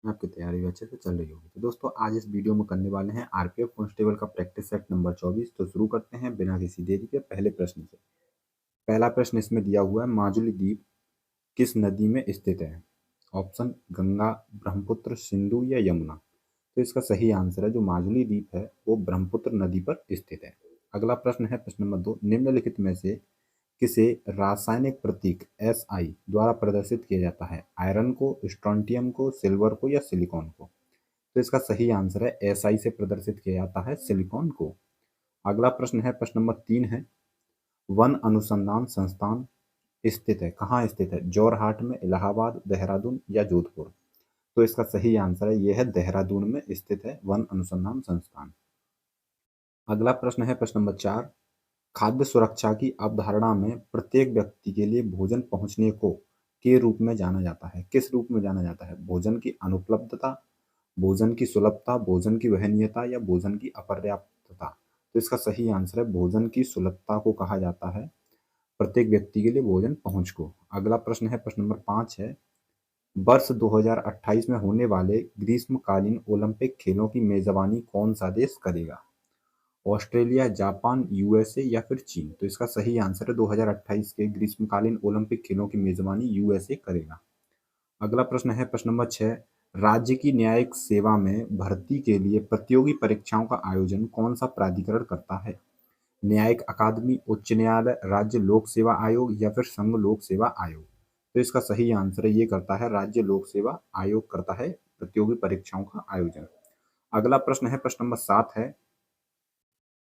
आपकी तैयारी भी अच्छे से चल रही होगी। तो दोस्तों आज इस वीडियो में करने वाले हैं आरपीएफ कांस्टेबल का प्रैक्टिस सेट नंबर 24। तो शुरू करते हैं बिना किसी देरी के पहले प्रश्न से। पहला प्रश्न इसमें दिया हुआ है, माजुली द्वीप किस नदी में स्थित है? ऑप्शन गंगा, ब्रह्मपुत्र, सिंधु या यमुना। तो इसका सही आंसर है जो माजुली द्वीप है वो ब्रह्मपुत्र नदी पर स्थित है। अगला प्रश्न है प्रश्न नंबर 2, निम्नलिखित में से किसे रासायनिक प्रतीक SI द्वारा प्रदर्शित किया जाता है? आयरन को, स्ट्रोंटियम को, सिल्वर को या सिलिकॉन को। तो इसका सही आंसर है SI से प्रदर्शित किया जाता है सिलिकॉन को। अगला प्रश्न है प्रश्न नंबर 3 है, वन अनुसंधान संस्थान स्थित है, कहाँ स्थित है? जोरहाट में, इलाहाबाद, देहरादून या जोधपुर। तो इसका सही आंसर है यह है देहरादून में स्थित है वन अनुसंधान संस्थान। अगला प्रश्न है प्रश्न नंबर 4, खाद्य सुरक्षा की अवधारणा में प्रत्येक व्यक्ति के लिए भोजन पहुंचने को के रूप में जाना जाता है? किस रूप में जाना जाता है? भोजन की अनुपलब्धता, भोजन की सुलभता, भोजन की वहनीयता या भोजन की अपर्याप्तता। तो इसका सही आंसर है भोजन की सुलभता को कहा जाता है प्रत्येक व्यक्ति के लिए भोजन पहुंच को। अगला प्रश्न है प्रश्न नंबर 5 है, वर्ष 2028 में होने वाले ग्रीष्मकालीन ओलंपिक खेलों की मेजबानी कौन सा देश करेगा? ऑस्ट्रेलिया, जापान, यूएसए या फिर चीन। तो इसका सही आंसर है 2028 के ग्रीष्मकालीन ओलंपिक खेलों की मेजबानी यूएसए करेगा। अगला प्रश्न है प्रश्न नंबर 6, राज्य की न्यायिक सेवा में भर्ती के लिए प्रतियोगी परीक्षाओं का आयोजन कौन सा प्राधिकरण करता है? न्यायिक अकादमी, उच्च न्यायालय, राज्य लोक सेवा आयोग या फिर संघ लोक सेवा आयोग। तो इसका सही आंसर है ये करता है राज्य लोक सेवा आयोग करता है प्रतियोगी परीक्षाओं का आयोजन। अगला प्रश्न है प्रश्न नंबर 7 है,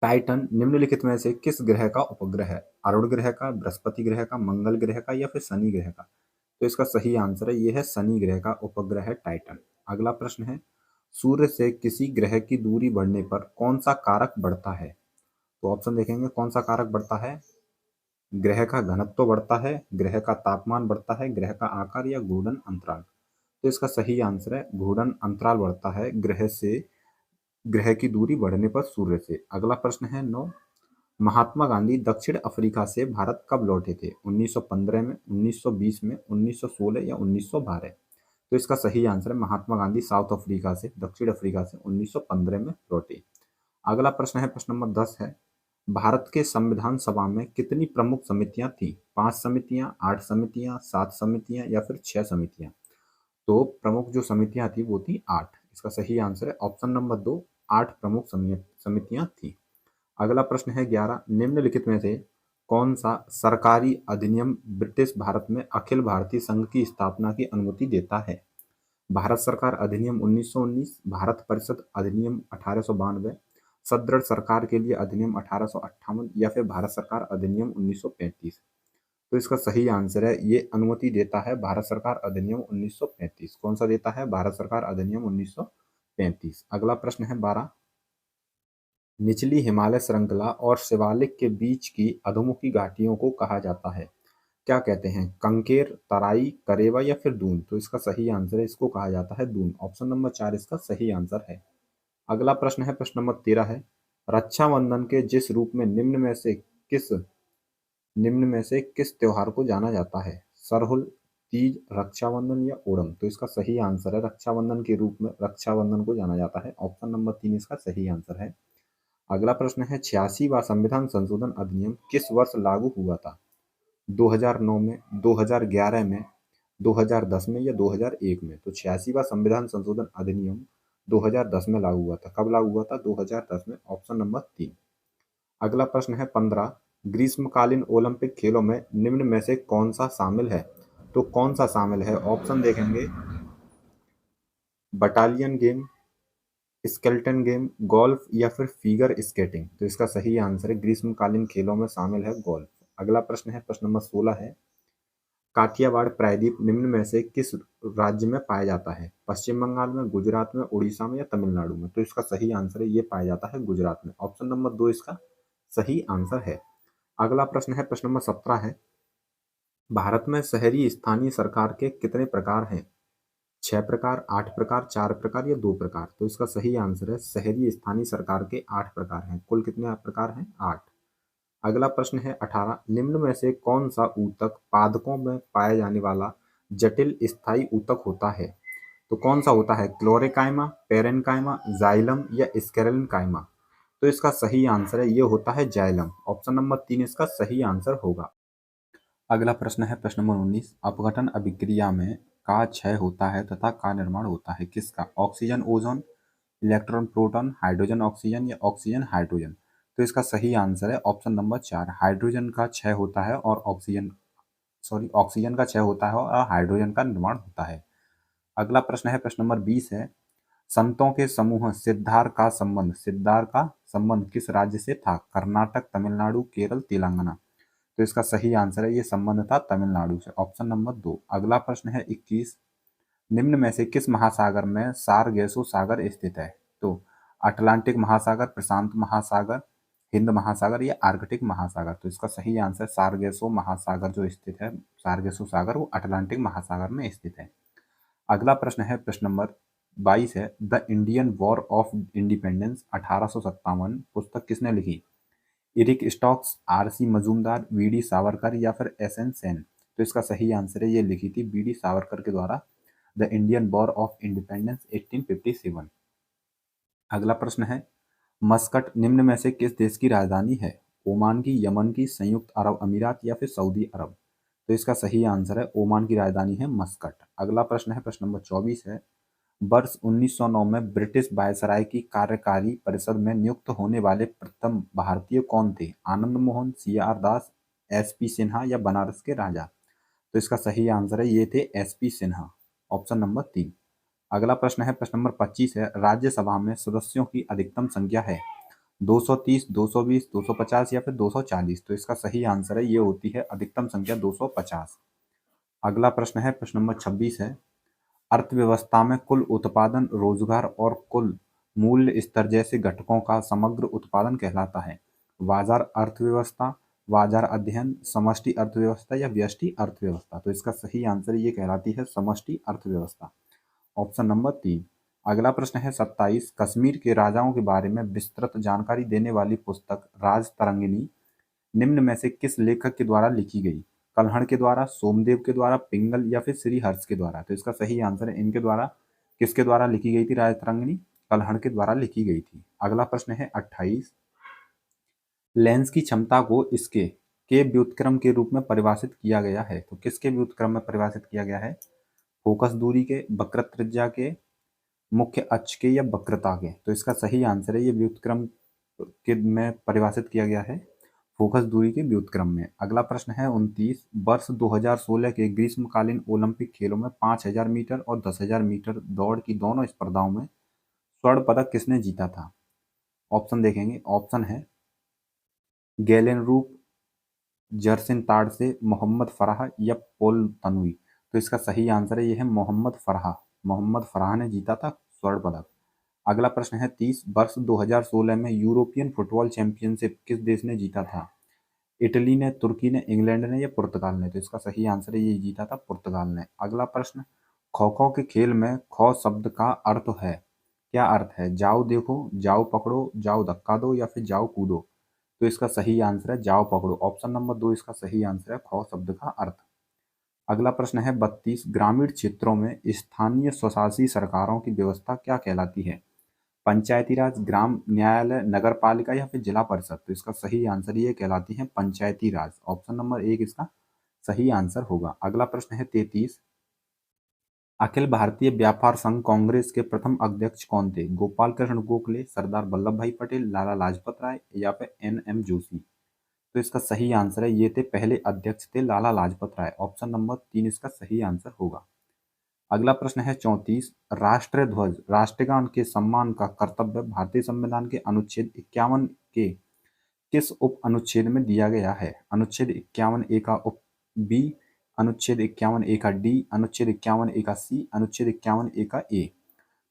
टाइटन निम्नलिखित में से किस ग्रह का उपग्रह है? अरुण ग्रह का, बृहस्पति ग्रह का, मंगल ग्रह का या फिर शनि ग्रह का। तो इसका सही आंसर है यह है शनि ग्रह का उपग्रह है टाइटन। अगला प्रश्न है, सूर्य से किसी ग्रह की दूरी बढ़ने पर कौन सा कारक बढ़ता है? तो ऑप्शन देखेंगे कौन सा कारक बढ़ता है। ग्रह का घनत्व बढ़ता है, ग्रह का तापमान बढ़ता है, ग्रह का आकार या घूर्णन अंतराल। तो इसका सही आंसर है घूर्णन अंतराल बढ़ता है ग्रह से, ग्रह की दूरी बढ़ने पर सूर्य से। अगला प्रश्न है 9, महात्मा गांधी दक्षिण अफ्रीका से भारत कब लौटे थे? 1915 में, 1920 में, 1916 या 1912। तो इसका सही आंसर है महात्मा गांधी साउथ अफ्रीका से, दक्षिण अफ्रीका से 1915 में लौटे। अगला प्रश्न है प्रश्न नंबर 10 है, भारत के संविधान सभा में कितनी प्रमुख समितियां थी? 5 समितियां, 8 समितियां, 7 समितियां या फिर 6 समितियां। तो प्रमुख जो समितियां थी वो थी 8। इसका सही आंसर है ऑप्शन नंबर 2, 8 प्रमुख समितियां थी। अगला प्रश्न है 11, निम्नलिखित में से कौन सा सरकारी अधिनियम ब्रिटिश भारत में अखिल भारतीय संघ की स्थापना की अनुमति देता है? भारत सरकार अधिनियम 1919, भारत परिषद अधिनियम 1892, सदृढ़ सरकार के लिए अधिनियम 1858 या फिर भारत सरकार अधिनियम 1935। तो इसका सही आंसर है ये अनुमति देता है भारत सरकार अधिनियम 1935। कौन सा देता है? भारत सरकार अधिनियम 1935। अगला प्रश्न है 12, निचली हिमालय श्रृंखला और शिवालिक के बीच की अधोमुखी घाटियों को कहा जाता है? क्या कहते हैं? कंकेर, तराई, करेवा या फिर दून। तो इसका सही आंसर है इसको कहा जाता है दून। ऑप्शन नंबर 4 इसका सही आंसर है। अगला प्रश्न है प्रश्न नंबर 13 है, रक्षाबंधन के जिस रूप में निम्न में से किस त्योहार को जाना जाता है? सरहुल, तीज, रक्षाबंधन या ओणम। तो इसका सही आंसर है रक्षाबंधन के रूप में रक्षाबंधन को जाना जाता है। ऑप्शन नंबर 3 इसका सही आंसर है। अगला प्रश्न है, 86वां संविधान संशोधन अधिनियम किस वर्ष लागू हुआ था? 2009 में, 2011 में, 2010 में या 2001 में। तो 86वां संविधान संशोधन अधिनियम 2010 में लागू हुआ था। कब लागू हुआ था? 2010 में। Option number 3। अगला प्रश्न है 15, ग्रीष्मकालीन ओलंपिक खेलों में निम्न में से कौन सा शामिल है? तो कौन सा शामिल है? ऑप्शन देखेंगे, battalion game, skeleton game, golf या फिर फिगर स्केटिंग। तो इसका सही आंसर है ग्रीष्मकालीन खेलों में शामिल है गोल्फ। अगला प्रश्न है प्रश्न नंबर 16 है, काठियावाड़ प्रायद्वीप निम्न में से किस राज्य में पाया जाता है? पश्चिम बंगाल में, गुजरात में, उड़ीसा में या तमिलनाडु में। तो इसका सही आंसर है ये पाया जाता है गुजरात में। ऑप्शन नंबर 2 इसका सही आंसर है। अगला प्रश्न है प्रश्न नंबर 17 है, भारत में शहरी स्थानीय सरकार के कितने प्रकार हैं? 6 प्रकार, 8 प्रकार, 4 प्रकार या 2 प्रकार। तो इसका सही आंसर है शहरी स्थानीय सरकार के 8 प्रकार हैं। कुल कितने प्रकार हैं? 8। अगला प्रश्न है 18, निम्न में से कौन सा ऊतक पादपों में पाया जाने वाला जटिल स्थायी ऊतक होता है? तो कौन सा होता है, क्लोरेकाइमा, पेरेनकाइमा, जाइलम या स्केलेनकाइमा? तो इसका सही आंसर है, ये होता है जाइलम। ऑप्शन नंबर 3 इसका सही आंसर होगा। अगला प्रश्न है प्रश्न नंबर 19, अपघटन अभिक्रिया में का क्षय होता है तथा का निर्माण होता है, किसका? Oxygen ozone, electron proton, hydrogen oxygen या ऑक्सीजन हाइड्रोजन? तो इसका सही आंसर है ऑप्शन नंबर 4, हाइड्रोजन का क्षय होता है और ऑक्सीजन का क्षय होता है और हाइड्रोजन का निर्माण होता है। अगला प्रश्न है प्रश्न नंबर 20 है, संतों के समूह सिद्धार का संबंध किस राज्य से था? कर्नाटक, तमिलनाडु, केरल, तेलंगाना? तो इसका सही आंसर है, ये संबंध था तमिलनाडु से। Option number 2। अगला प्रश्न है 21, निम्न में से किस महासागर में सारगेसो सागर स्थित है? तो अटलांटिक महासागर, प्रशांत महासागर, हिंद महासागर या आर्कटिक महासागर? तो इसका सही आंसर सारगेसो महासागर जो स्थित है, सारगेसो सागर वो अटलांटिक महासागर में स्थित है। अगला प्रश्न है प्रश्न नंबर 22 है, the Indian war of independence 1857 पुस्तक किसने लिखी? Eric stocks, RC. Majumdar, VD. Savarkar या फिर एस.एन. सेन? तो इसका सही आंसर है, ये लिखी थी वी.डी. सावरकर के द्वारा, the Indian war of independence 1857। अगला प्रश्न है, मस्कट निम्न में से किस देश की राजधानी है? ओमान की, यमन की, संयुक्त अरब अमीरात या फिर सऊदी अरब? तो इसका सही आंसर है, ओमान की राजधानी है मस्कट। अगला प्रश्न है प्रश्न नंबर 24 है, वर्ष 1909 में ब्रिटिश वायसराय की कार्यकारी परिषद में नियुक्त होने वाले प्रथम भारतीय कौन थे? आनंद मोहन, सी.आर. दास, एस.पी. सिन्हा या बनारस के राजा? तो इसका सही आंसर है, ये थे एस.पी. सिन्हा। Option number 3। अगला प्रश्न है प्रश्न नंबर 25 है, राज्यसभा में सदस्यों की अधिकतम संख्या है 230, 220, 250 या फिर 240? तो इसका सही आंसर है, ये होती है अधिकतम संख्या 250। अगला प्रश्न है प्रश्न नंबर 26 है, अर्थव्यवस्था में कुल उत्पादन, रोजगार और कुल मूल्य स्तर जैसे घटकों का समग्र उत्पादन कहलाता है? बाजार अर्थव्यवस्था, बाजार अध्ययन, समष्टि अर्थव्यवस्था या व्यष्टि अर्थव्यवस्था? तो इसका सही आंसर ये कहलाती है समष्टि अर्थव्यवस्था। Option number 3। अगला प्रश्न है 27, कश्मीर के राजाओं के बारे में विस्तृत जानकारी देने वाली पुस्तक राज तरंगिणी निम्न में से किस लेखक के द्वारा लिखी गई? कल्हड़ के द्वारा, सोमदेव के द्वारा, पिंगल या फिर श्री हर्ष के द्वारा? तो इसका सही आंसर है, इनके द्वारा। किसके द्वारा लिखी गई थी राज तरंगिणी? कल्हड़ के द्वारा लिखी गई थी। अगला प्रश्न है 28, लेंस की क्षमता को इसके के व्युत्क्रम के रूप में परिभाषित किया गया है? तो किसके व्युत्क्रम में परिभाषित किया गया है? फोकस दूरी के, वक्र त्रिज्या के, मुख्य अक्ष के या वक्रता के? तो इसका सही आंसर है, ये व्युत्क्रम के में परिभाषित किया गया है, फोकस दूरी के व्युत्क्रम में। अगला प्रश्न है 29, वर्ष 2016 के ग्रीष्मकालीन ओलंपिक खेलों में 5000 मीटर और 10,000 मीटर दौड़ की दोनों स्पर्धाओं में स्वर्ण पदक किसने जीता था? ऑप्शन देखेंगे, ऑप्शन है गैलेन रूप, जरसिन ताड़से, मोहम्मद फराह या पोल तनवी? तो इसका सही आंसर है, ये है मोहम्मद फराह। मोहम्मद फराह ने जीता था स्वर्ण पदक। अगला प्रश्न है 30, वर्ष 2016 में यूरोपियन फुटबॉल चैंपियनशिप किस देश ने जीता था? इटली ने, तुर्की ने, इंग्लैंड ने या पुर्तगाल ने? तो इसका सही आंसर है, ये जीता था पुर्तगाल ने। अगला प्रश्न, खो खो के खेल में खो शब्द का अर्थ है, क्या अर्थ है? जाओ देखो, जाओ पकड़ो, जाओ धक्का दो या फिर जाओ कूदो? तो इसका सही आंसर है जाओ पकड़ो। ऑप्शन नंबर 2 इसका सही आंसर है, खो शब्द का अर्थ। अगला प्रश्न है 32, ग्रामीण क्षेत्रों में स्थानीय स्वशासी सरकारों की व्यवस्था क्या कहलाती है? पंचायती राज, ग्राम न्यायालय, नगर पालिका या फिर जिला परिषद? तो इसका सही आंसर ये कहलाती है पंचायती राज। ऑप्शन नंबर 1 इसका सही आंसर होगा। अगला प्रश्न है 33, अखिल भारतीय व्यापार संघ कांग्रेस के प्रथम अध्यक्ष कौन थे? गोपाल कृष्ण गोखले, सरदार वल्लभ भाई पटेल, लाला लाजपत राय या फिर एन.एम. जोशी? तो इसका सही आंसर है, ये थे पहले अध्यक्ष थे लाला लाजपत राय। ऑप्शन नंबर 3 इसका सही आंसर होगा। अगला प्रश्न है 34, राष्ट्रीय ध्वज राष्ट्रगान के सम्मान का कर्तव्य भारतीय संविधान के अनुच्छेद 51 के किस उप अनुच्छेद में दिया गया है? अनुच्छेद 51 ए का उप बी, अनुच्छेद 51 ए का डी, अनुच्छेद 51 ए का सी, अनुच्छेद 51 ए का ए?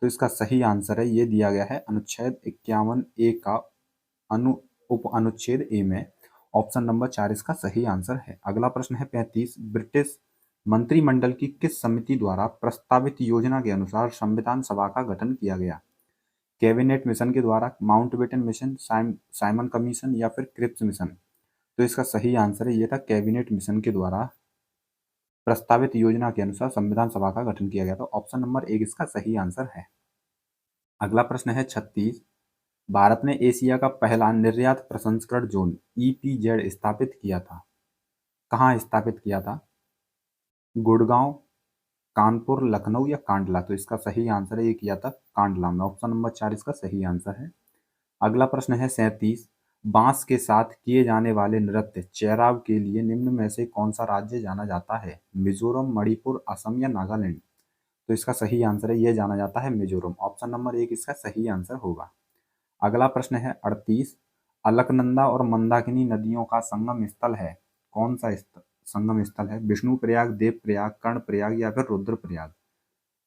तो इसका सही आंसर है, ये दिया गया है अनुच्छेद 51 ए का उप अनुच्छेद ए में। ऑप्शन नंबर 4 इसका सही आंसर है। अगला प्रश्न है 35, ब्रिटिश मंत्रिमंडल की किस समिति द्वारा प्रस्तावित योजना के अनुसार संविधान सभा का गठन किया गया? कैबिनेट मिशन के द्वारा, माउंटबेटन मिशन, साइमन कमीशन या फिर क्रिप्स मिशन? तो इसका सही आंसर है, ये था कैबिनेट मिशन के द्वारा प्रस्तावित योजना के अनुसार संविधान सभा का गठन किया गया? तो ऑप्शन नंबर 1 इसका सही आंसर है। अगला प्रश्न है 36। भारत ने एशिया का पहला निर्यात प्रसंस्करण जोन EPZ स्थापित किया था। कहाँ स्थापित किया था? गुड़गांव, कानपुर, लखनऊ या कांडला? तो इसका सही आंसर है ये किया था कांडला में। ऑप्शन नंबर 4 इसका सही आंसर है। अगला प्रश्न है 37। बांस के साथ किए जाने वाले नृत्य चैराव के लिए निम्न में से कौन सा राज्य जाना जाता है? मिजोरम, मणिपुर, असम या नागालैंड? तो इसका सही आंसर है ये जाना जाता है मिजोरम। ऑप्शन नंबर 1 इसका सही आंसर होगा। अगला प्रश्न है 38। अलकनंदा और मंदाकिनी नदियों का संगम स्थल है। कौन सा संगम स्थल है? विष्णुप्रयाग, देवप्रयाग, कर्णप्रयाग या फिर रुद्रप्रयाग?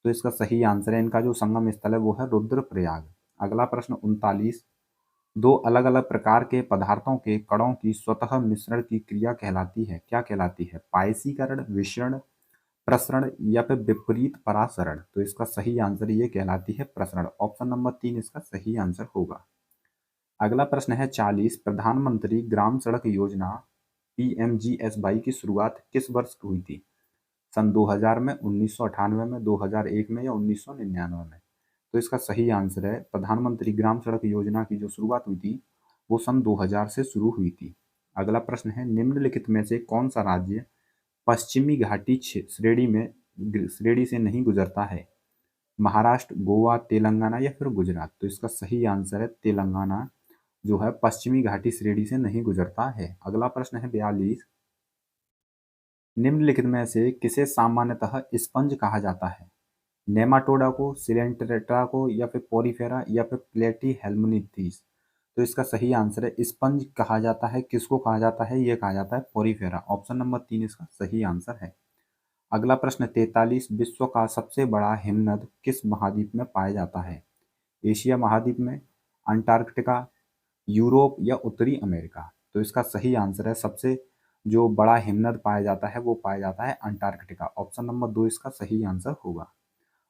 तो इसका सही आंसर है इनका जो संगम स्थल है वो है रुद्रप्रयाग। अगला प्रश्न 39। दो अलग अलग प्रकार के पदार्थों के कणों की स्वतः मिश्रण की क्रिया कहलाती है, क्या कहलाती है? पायसीकरण, विषरण, प्रसरण या फिर विपरीत परासरण? तो इसका सही आंसर ये कहलाती है प्रसरण। ऑप्शन नंबर 3 इसका सही आंसर होगा। अगला प्रश्न है 40। प्रधानमंत्री ग्राम सड़क योजना PMGSY की शुरुआत किस वर्ष हुई थी? सन 2000 में, 1998 में, 2001 में या 1999 में? तो इसका सही आंसर है प्रधानमंत्री ग्राम सड़क योजना की जो शुरुआत हुई थी वो सन 2000 से शुरू हुई थी। अगला प्रश्न है निम्नलिखित में से कौन सा राज्य पश्चिमी घाटी श्रेणी से नहीं गुजरता है? महाराष्ट्र, गोवा, तेलंगाना या फिर गुजरात? तो इसका सही आंसर है तेलंगाना जो है पश्चिमी घाटी श्रेणी से नहीं गुजरता है। अगला प्रश्न है 42। निम्नलिखित में से किसे सामान्यतः स्पंज कहा जाता है? नेमाटोडा को, सिलेंट्रेटा को या फिर पोरीफेरा या फिर प्लेटीहेल्मिन्थीस? तो इसका सही आंसर है स्पंज कहा जाता है। किसको कहा जाता है? ये कहा जाता है पोरीफेरा। ऑप्शन नंबर 3 इसका सही आंसर है। अगला प्रश्न 43। विश्व का सबसे बड़ा हिमनद किस महाद्वीप में पाया जाता है? एशिया महाद्वीप में, अंटार्कटिका, यूरोप या उत्तरी अमेरिका? तो इसका सही आंसर है सबसे जो बड़ा हिमनद पाया जाता है वो पाया जाता है अंटार्कटिका। ऑप्शन नंबर 2 इसका सही आंसर होगा।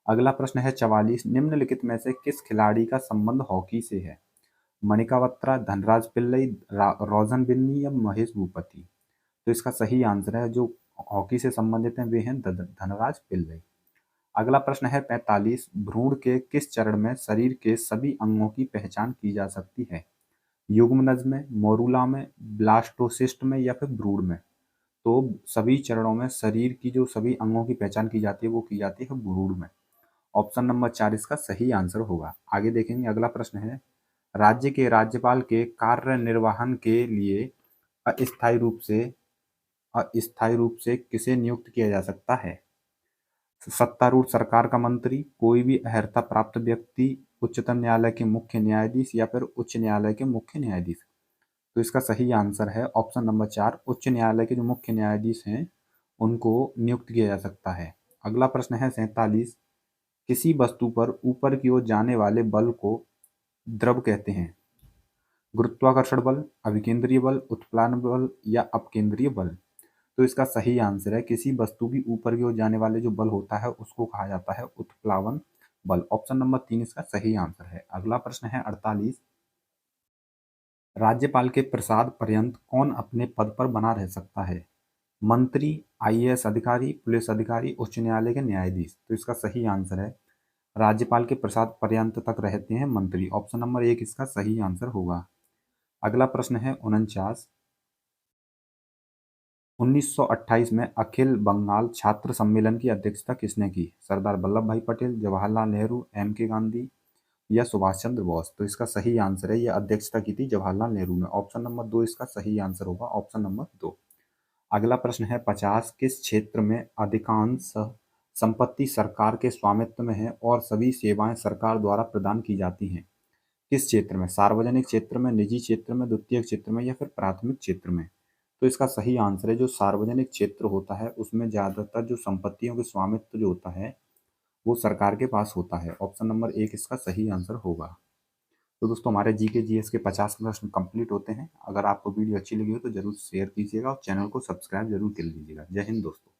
अगला प्रश्न है 44। निम्नलिखित में से किस खिलाड़ी का संबंध हॉकी से है? मनिका बत्रा, धनराज पिल्लई, रोजन बिन्नी या महेश भूपति? तो इसका सही आंसर है जो हॉकी से संबंधित हैं वे हैं धनराज पिल्लई। अगला प्रश्न है 45। भ्रूण के किस चरण में शरीर के सभी अंगों की पहचान की जा सकती है? युग्मनज में, मोरूला में, ब्लास्टोसिस्ट में या फिर भ्रूण में? तो सभी चरणों में शरीर की जो सभी अंगों की पहचान की जाती है वो की जाती है भ्रूण में। ऑप्शन नंबर 4 इसका सही आंसर होगा। आगे देखेंगे अगला प्रश्न है राज्य के राज्यपाल के कार्य निर्वहन के लिए अस्थायी रूप से किसे नियुक्त किया जा सकता है? सत्तारूढ़ सरकार का मंत्री, कोई भी अर्हता प्राप्त व्यक्ति, उच्चतम न्यायालय के मुख्य न्यायाधीश या फिर उच्च न्यायालय के मुख्य न्यायाधीश? तो इसका सही आंसर है ऑप्शन नंबर 4 उच्च न्यायालय के जो मुख्य न्यायाधीश हैं उनको नियुक्त किया जा सकता है। अगला प्रश्न है 47। किसी वस्तु पर ऊपर की ओर जाने वाले बल को द्रव कहते हैं? गुरुत्वाकर्षण बल, अभिकेंद्रीय बल, उत्प्लावन बल या अपकेंद्रीय बल? तो इसका सही आंसर है किसी वस्तु की ऊपर की ओर जाने वाले जो बल होता है उसको कहा जाता है उत्प्लावन बल। ऑप्शन नंबर 3 इसका सही आंसर है। अगला प्रश्न है 48। राज्यपाल के प्रसाद पर्यंत कौन अपने पद पर बना रह सकता है? मंत्री, IAS अधिकारी, पुलिस अधिकारी, उच्च न्यायालय के न्यायाधीश? तो इसका सही आंसर है राज्यपाल के प्रसाद पर्यंत तक रहते हैं मंत्री। ऑप्शन नंबर 1 इसका सही आंसर होगा। अगला प्रश्न है 49। 1928 में अखिल बंगाल छात्र सम्मेलन की अध्यक्षता किसने की? सरदार वल्लभ भाई पटेल, जवाहरलाल नेहरू, MK गांधी या सुभाष चंद्र बोस? तो इसका सही आंसर है ये अध्यक्षता की थी जवाहरलाल नेहरू ने। ऑप्शन नंबर 2 इसका सही आंसर होगा। Option number 2। अगला प्रश्न है 50। किस क्षेत्र में अधिकांश संपत्ति सरकार के स्वामित्व में है और सभी सेवाएं सरकार द्वारा प्रदान की जाती हैं? किस क्षेत्र में? सार्वजनिक क्षेत्र में, निजी क्षेत्र में, द्वितीयक क्षेत्र में या फिर प्राथमिक क्षेत्र में? तो इसका सही आंसर है जो सार्वजनिक क्षेत्र होता है उसमें ज़्यादातर जो संपत्तियों के स्वामित्व जो होता है वो सरकार के पास होता है। ऑप्शन नंबर 1 इसका सही आंसर होगा। तो दोस्तों हमारे GK GS के 50 प्रश्न कंप्लीट होते हैं। अगर आपको वीडियो अच्छी लगी हो तो जरूर शेयर कीजिएगा और चैनल को सब्सक्राइब जरूर कर लीजिएगा। जय हिंद दोस्तों।